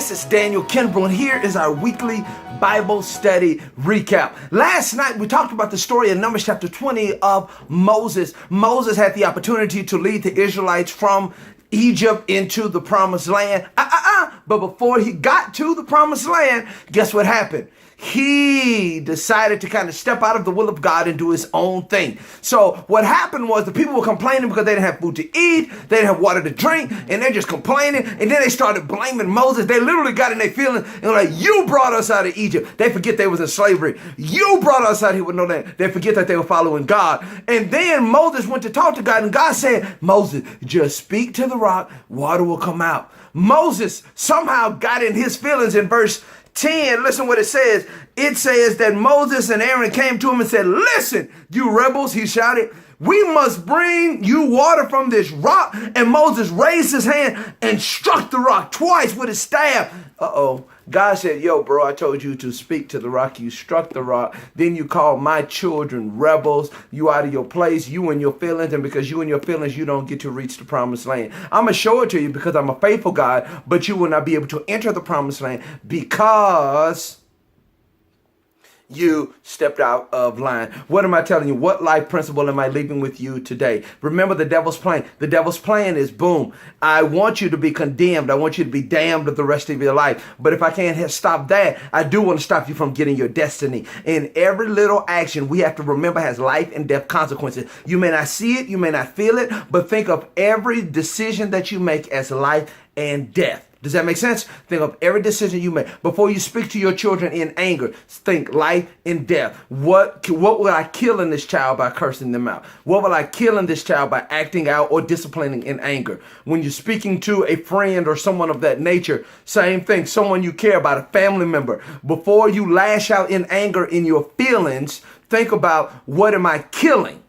This is Daniel Kennebrew, and here is our weekly Bible study recap. Last night, we talked about the story in Numbers chapter 20 of Moses. Moses had the opportunity to lead the Israelites from Egypt into the promised land. But before he got to the promised land, guess what happened? He decided to kind of step out of the will of God and do his own thing. So what happened was the people were complaining because they didn't have food to eat, they didn't have water to drink, and they're just complaining. And then they started blaming Moses. They literally got in their feelings and were like, you brought us out of Egypt. They forget they was in slavery. You brought us out here with no land. They forget that they were following God. And then Moses went to talk to God, and God said, Moses, just speak to the rock, water will come out. Moses somehow got in his feelings in verse 10, listen what it says. It says that Moses and Aaron came to him and said, listen, you rebels, he shouted, we must bring you water from this rock. And Moses raised his hand and struck the rock twice with his staff. God said, yo, bro, I told you to speak to the rock. You struck the rock. Then you called my children rebels. You out of your place, you and your feelings. And because you and your feelings, you don't get to reach the promised land. I'm going to show it to you because I'm a faithful God, but you will not be able to enter the promised land because you stepped out of line. What am I telling you? What life principle am I leaving with you today? Remember the devil's plan. The devil's plan is, boom, I want you to be condemned. I want you to be damned the rest of your life. But if I can't stop that, I do want to stop you from getting your destiny. And every little action we have to remember has life and death consequences. You may not see it, you may not feel it, but think of every decision that you make as life and death. Does that make sense? Think of every decision you make. Before you speak to your children in anger, think life and death. What will I kill in this child by cursing them out? What will I kill in this child by acting out or disciplining in anger? When you're speaking to a friend or someone of that nature, same thing. Someone you care about, a family member. Before you lash out in anger in your feelings, think about, what am I killing?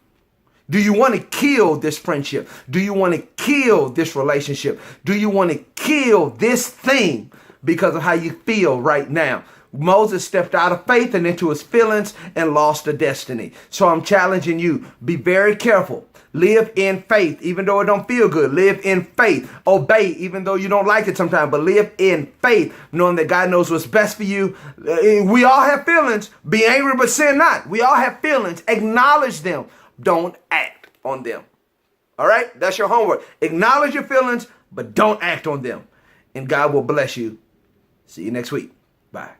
Do you want to kill this friendship? Do you want to kill this relationship? Do you want to kill this thing because of how you feel right now? Moses stepped out of faith and into his feelings and lost a destiny. So I'm challenging you, be very careful. Live in faith, even though it don't feel good. Live in faith. Obey, even though you don't like it sometimes, but live in faith, knowing that God knows what's best for you. We all have feelings. Be angry, but sin not. We all have feelings. Acknowledge them. Don't act on them. All right? That's your homework. Acknowledge your feelings, but don't act on them. And God will bless you. See you next week. Bye.